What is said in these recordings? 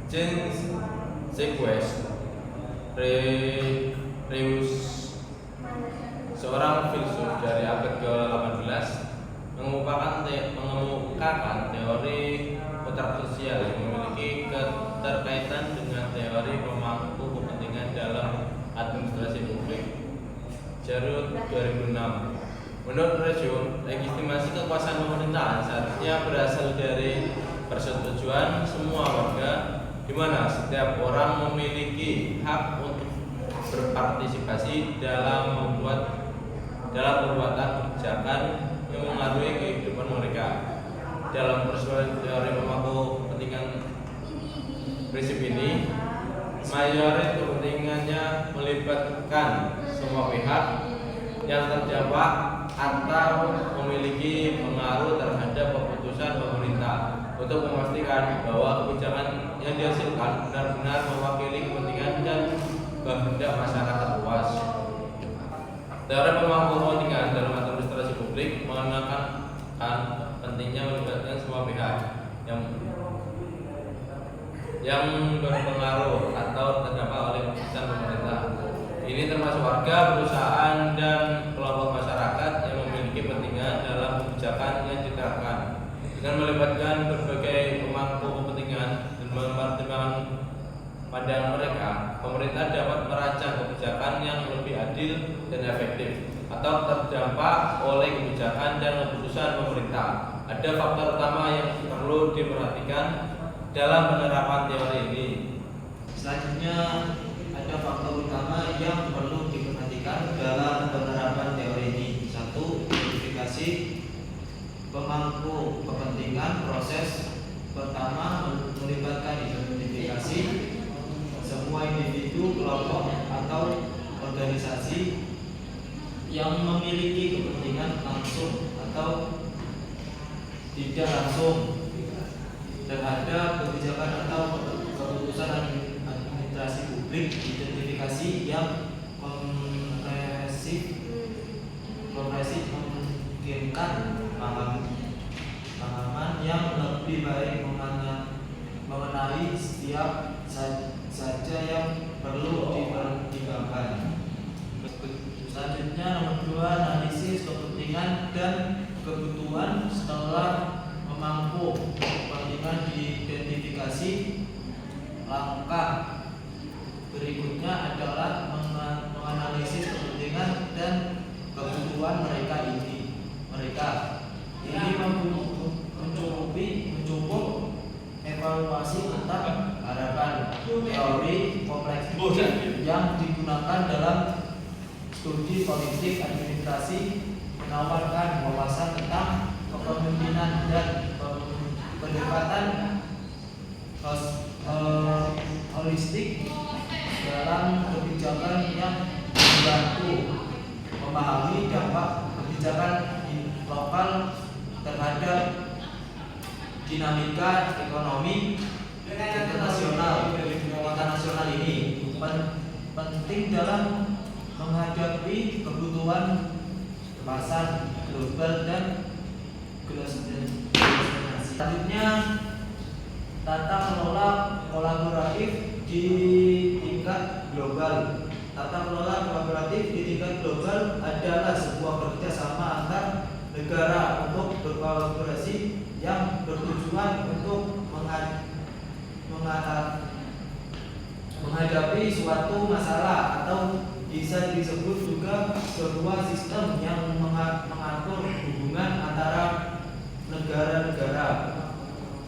James Jacques Reus, seorang filsuf dari abad ke-18, mengemukakan teori kontrak sosial yang memiliki keterkaitan dengan teori pemangku kepentingan dalam administrasi publik. Jarut 2006. Menurut Reus, legitimasi kekuasaan pemerintahan seharusnya berasal dari persetujuan semua warga, di mana setiap orang memiliki hak untuk berpartisipasi dalam perbuatan kebijakan yang mengaruhi kehidupan mereka. Dalam persoalan teori pemangku kepentingan prinsip ini, mayoritas kepentingannya melibatkan semua pihak yang terdampak atau memiliki pengaruh terhadap keputusan pemerintah untuk memastikan bahwa kebijakan yang dihasilkan benar-benar mewakili kepentingan dan kehendak masyarakat luas. Teori pemangku kepentingan dalam administrasi publik menekankan pentingnya melibatkan semua pihak yang berpengaruh atau terdampak oleh keputusan pemerintah. Ini termasuk warga, perusahaan, dan kelompok masyarakat yang memiliki kepentingan dalam kebijakan yang diterapkan. Dengan melibatkan berbagai pemangku kepentingan dan mempertimbangkan pandangan mereka, pemerintah dapat merancang kebijakan yang lebih adil dan efektif atau terdampak oleh kebijakan dan keputusan pemerintah. Ada faktor utama yang perlu diperhatikan dalam penerapan teori ini. Selanjutnya, ada faktor utama yang perlu diperhatikan dalam penerapan teori ini. 1. Identifikasi pemangku kepentingan. Proses pertama melibatkan identifikasi semua individu, kelompok, atau organisasi yang memiliki kepentingan langsung atau tidak langsung terhadap kebijakan atau keputusan administrasi publik. Identifikasi yang komprehensif memungkinkan pemahaman yang lebih baik mengenai setiap saja yang perlu dipertimbangkan. Selanjutnya, nomor 2, analisis kepentingan dan kebutuhan. Setelah memangku kepentingan diidentifikasi, langkah berikutnya adalah menganalisis kepentingan dan kebutuhan mereka. Ini mencukup evaluasi tentang harapan teori kompleksitas yang digunakan dalam studi politik administrasi, menawarkan wawasan tentang kepemimpinan dan pendekatan holistik dalam kebijakan yang membantu memahami dampak kebijakan lokal terhadap dinamika ekonomi internasional ini. Penting dalam menghadapi kebutuhan pasar global dan globalisasi. Selanjutnya, tata kelola kolaboratif di tingkat global. Tata kelola kolaboratif di tingkat global adalah sebuah kerjasama antar negara untuk berkolaborasi yang bertujuan untuk menghadapi suatu masalah, atau bisa disebut juga sebuah sistem yang mengatur hubungan antara negara-negara,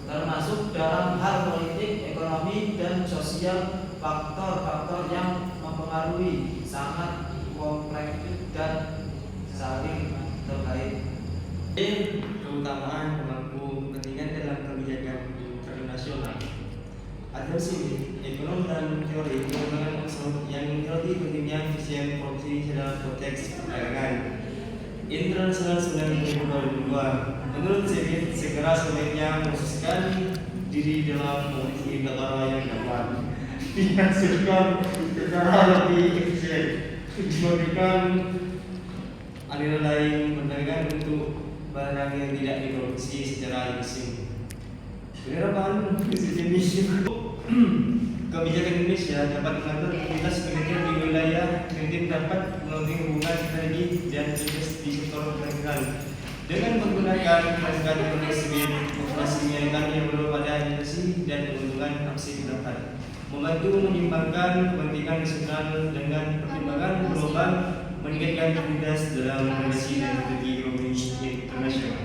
termasuk dalam hal politik, ekonomi, dan sosial. Faktor-faktor yang mempengaruhi sangat kompleks dan saling terkait. Keutamaan pemangku kepentingan dalam kebijakan internasional. Ada sini ekonom dan teori pengembangan yang menyoroti pentingnya efisien korupsi dalam konteks perdagangan internasional 2002. Menurut Smith, segera sebaiknya mengkhususkan diri dalam kondisi perkara yang dapat dihasilkan secara lebih efisien dibandingkan aliran lain perdagangan untuk barang yang tidak diproduksi secara langsung. Penerapan prinsip ini Kebijakan Indonesia dapat mengatur aktivitas penelitian di wilayah penelitian dapat melalui hubungan strategi dan investasi di sektor penelitian dengan menggunakan perangkat manajemen operasi penelitian yang berada pada investasi dan keuntungan aksi dapat membantu menyimbangkan kepentingan nasional dengan pertimbangan global, meningkatkan aktivitas dalam relasi dan strategi ekonomi internasional.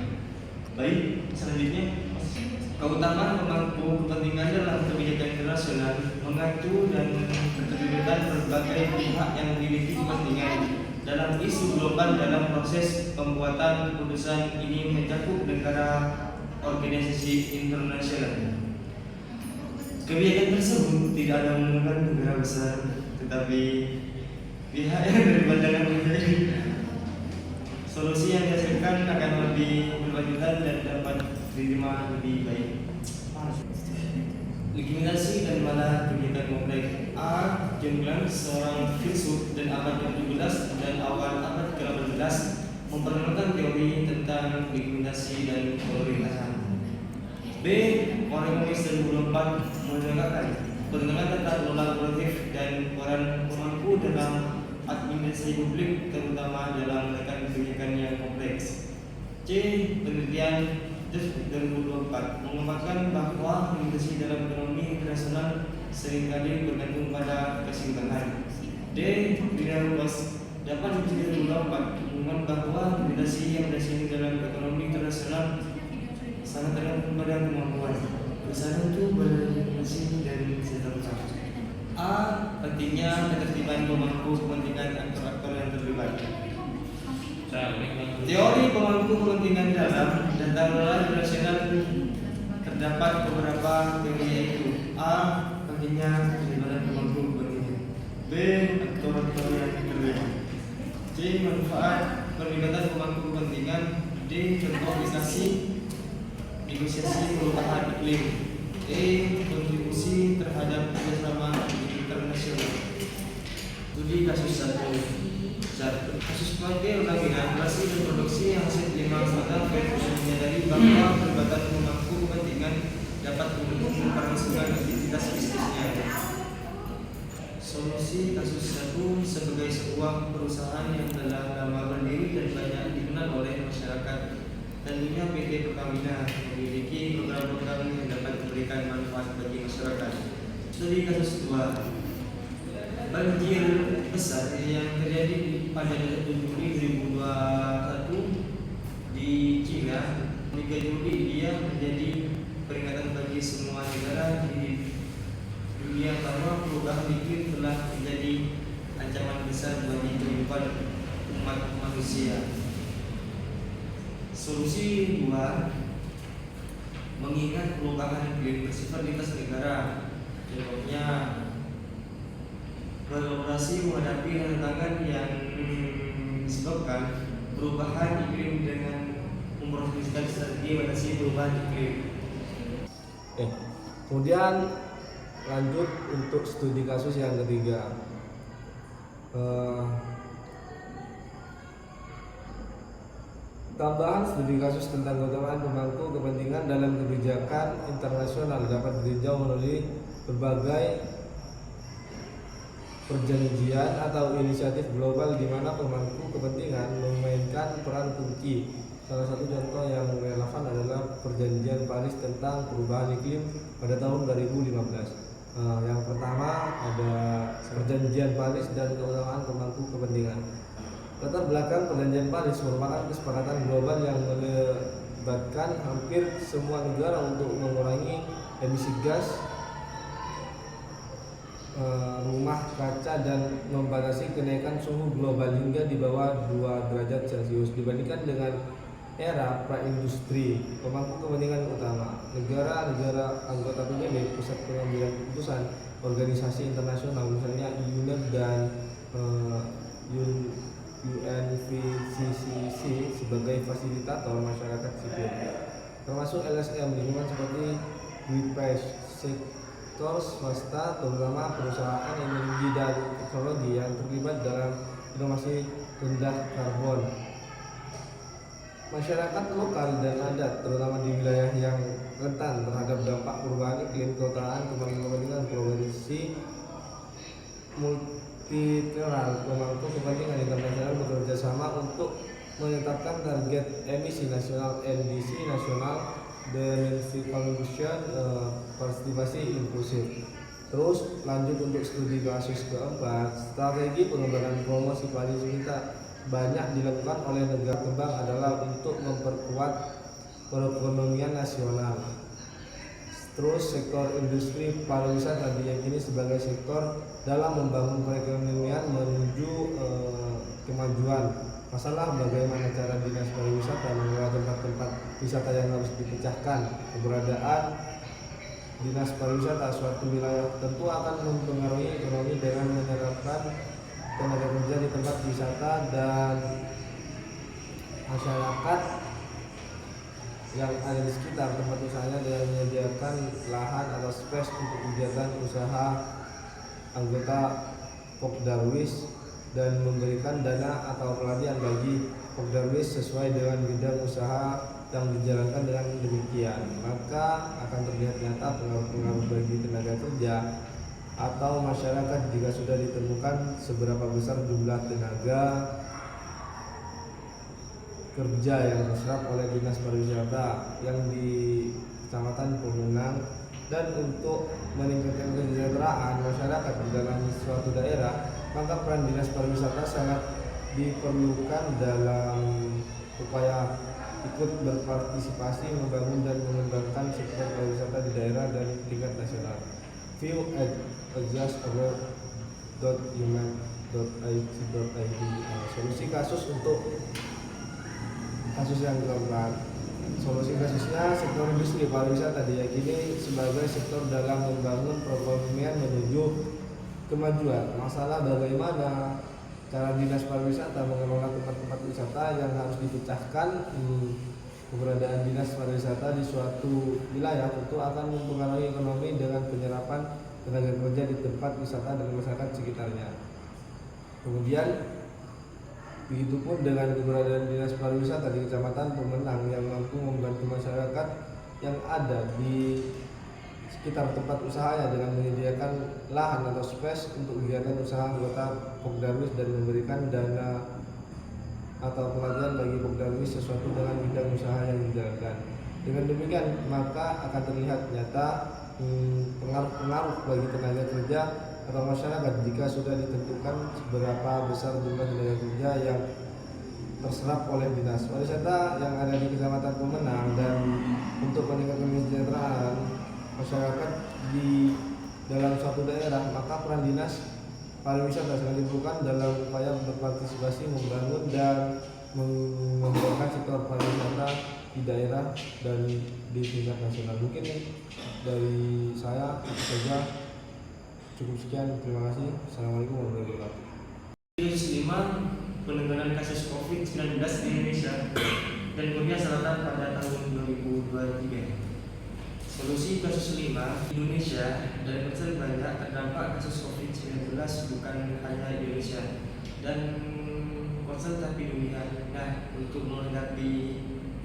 Baik, selanjutnya keutamaan pemangku kepentingan dalam kebijakan internasional mengacu dan keterlibatan berbagai pihak yang memiliki kepentingan dalam isu global dalam proses pembuatan keputusan. Ini mencakup negara, organisasi internasional. Kebijakan tersebut tidak ada menggunakan negara besar, tetapi pihak yang berpandangan menjadi solusi yang dihasilkan akan lebih berkelanjutan dan dapat diterima lebih baik. Legitimasi dan mana kegiatan kompleks. A. John Glenn, seorang filsuf dan abad ke-17 dan awal abad ke-18, memperkenalkan teori tentang legitimasi dan prioritasan. B. Orang Komunis 2004 menegakkan pertentangan tentang kolaboratif dan peran pemangku dalam administrasi publik, terutama dalam menekan kebijakan yang kompleks. C. Penelitian 2024 mengungkapkan bahwa investasi dalam ekonomi internasional seringkali bergantung pada keseimbangan. D. Bidang luas dapat menjadi 2024 mengumumkan bahwa investasi yang berhasil dalam ekonomi internasional sangat tergantung pada kemampuan perusahaan untuk berinvestasi dan seterusnya. A. Pentingnya ketertiban pemangku kepentingan aktor-aktor yang terlibat. Teori pemangku kepentingan dalam tata kelola internasional terdapat beberapa teori, yaitu A. Pentingnya keterlibatan pemangku kepentingan. B. Aktor-aktor yang terlibat. C. Manfaat perlibatan pemangku kepentingan. D. Contoh aplikasi negosiasi perubahan iklim. E. Kontribusi terhadap kerjasama internasional. Studi kasus 1. Kasus proyek ulangan operasi dan produksi hasil 5 mata menyadari bahwa perlibatan pemangku kepentingan dapat mendukung memperlangsungkan aktivitas bisnisnya. Solusi kasus 1 sebagai sebuah perusahaan yang telah lama berdiri dan banyak dikenal oleh masyarakat. Tentunya PT Pertamina memiliki program-program yang dapat memberikan manfaat bagi masyarakat. Studi kasus 2. Banjir besar yang terjadi pada 1 Juli 2021 di China. 3 Juli dia menjadi peringatan bagi semua negara di dunia bahwa perubahan iklim telah menjadi ancaman besar bagi kehidupan umat manusia. Solusi 2. Mengingat perubahan iklim bersifat lintas negara, contohnya berkolaborasi menghadapi tantangan yang disebabkan perubahan iklim dengan mempromosikan strategi mengatasi perubahan iklim. Kemudian lanjut untuk studi kasus yang ketiga. Tambahan studi kasus tentang keutamaan pemangku kepentingan dalam kebijakan internasional dapat ditinjau melalui berbagai perjanjian atau inisiatif global di mana pemangku kepentingan memainkan peran kunci. Salah satu contoh yang relevan adalah Perjanjian Paris tentang perubahan iklim pada tahun 2015. Yang pertama ada Perjanjian Paris dan keutamaan pemangku kepentingan. Latar belakang Perjanjian Paris merupakan kesepakatan global yang melibatkan hampir semua negara untuk mengurangi emisi gas rumah kaca dan membatasi kenaikan suhu global hingga di bawah 2 derajat Celcius dibandingkan dengan era praindustri. Pemangku kepentingan utama negara-negara anggota PBB, pusat pengambilan keputusan, organisasi internasional misalnya UNEP dan UNFCCC sebagai fasilitator masyarakat sipil, termasuk LSM lingkungan seperti Greenpeace, sektor swasta terutama perusahaan energi dan teknologi yang terlibat dalam inovasi rendah karbon. Masyarakat lokal dan adat, terutama di wilayah yang rentan terhadap dampak perubahan iklim, keutamaan kepentingan provinsi multilateral pemangku kepentingan internasional bekerja sama untuk menetapkan target emisi nasional NDC nasional Decentralization Partisipasi Inklusif. Terus lanjut untuk studi kasus keempat, strategi pengembangan promosi pariwisata banyak dilakukan oleh negara kembang adalah untuk memperkuat perekonomian nasional. Terus sektor industri pariwisata diyakini sebagai sektor dalam membangun perekonomian menuju kemajuan. Masalah bagaimana cara dinas pariwisata mengelola tempat-tempat wisata yang harus dipecahkan. Keberadaan dinas pariwisata suatu wilayah tentu akan mempengaruhi ekonomi dengan menyerapkan tenaga kerja di tempat wisata dan masyarakat yang ada di sekitar tempat usahanya dengan menyediakan lahan atau space untuk kegiatan usaha anggota Pokdarwis dan memberikan dana atau pelatihan bagi Pokdarwis sesuai dengan bidang usaha yang dijalankan. Dengan demikian maka akan terlihat nyata pengaruh-pengaruh bagi tenaga kerja atau masyarakat jika sudah ditemukan seberapa besar jumlah tenaga kerja yang diserap oleh dinas pariwisata yang di Kecamatan Pemenang. Dan untuk meningkatkan kesejahteraan masyarakat di dalam suatu daerah, maka peran dinas pariwisata sangat diperlukan dalam upaya ikut berpartisipasi membangun dan mengembangkan sektor pariwisata di daerah dan tingkat nasional. View at adjust.human.it. Solusi kasus untuk kasus yang dilakukan. Solusi kasusnya, sektor industri pariwisata diyakini sebagai sektor dalam membangun perekonomian menuju kemajuan. Masalah bagaimana cara dinas pariwisata mengelola tempat-tempat wisata yang harus dipecahkan. Keberadaan dinas pariwisata di suatu wilayah tentu akan mempengaruhi ekonomi dengan penyerapan tenaga kerja di tempat wisata dan masyarakat sekitarnya. Kemudian begitupun dengan keberadaan dinas pariwisata di Kecamatan Pemenang yang mampu membantu masyarakat yang ada di sekitar tempat usahanya dengan menyediakan lahan atau space untuk kegiatan usaha anggota Pokdarwis dan memberikan dana atau pelatihan bagi Pokdarwis sesuatu dengan bidang usaha yang dijalankan. Dengan demikian maka akan terlihat nyata pengaruh-pengaruh bagi tenaga kerja atau masyarakat jika sudah ditentukan seberapa besar jumlah tenaga kerja yang terserap oleh dinas pariwisata yang ada di Kecamatan Pemenang. Dan untuk meningkatkan kesejahteraan masyarakat di dalam suatu daerah, maka peran dinas pariwisata sangat diperlukan dalam upaya berpartisipasi membangun dan mengembangkan sektor pariwisata di daerah dan di tingkat nasional. Mungkin dari saya itu saja, cukup sekian, terima kasih. Assalamualaikum warahmatullahi wabarakatuh. Kasus 5, penanganan kasus COVID-19 di Indonesia dan Korea Selatan pada tahun 2023. Solusi kasus 5, Indonesia dan Mesir banyak terdampak kasus COVID-19 bukan hanya Indonesia dan konsen tapi dunia. Nah, untuk menghadapi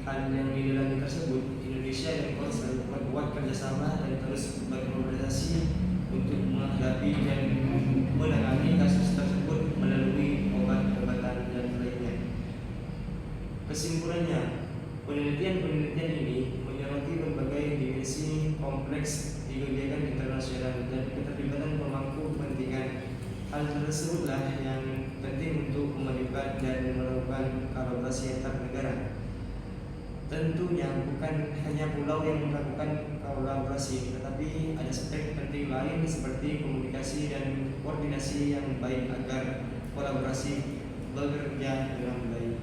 hal yang dialami tersebut, Indonesia dan konsen membuat kerjasama dan terus berkomunikasi untuk menghadapi dan menangani kasus tersebut melalui obat-obatan dan lainnya. Kesimpulannya, penelitian ini menyoroti berbagai dimensi kompleks di kegiatan internasional dan keterlibatan pemangku kepentingan. Hal tersebutlah yang penting untuk melibat dan melakukan kolaborasi antar negara. Tentunya bukan hanya pulau yang melakukan kolaborasi, tetapi ada aspek penting lain seperti komunikasi dan koordinasi yang baik agar kolaborasi bekerja dengan baik.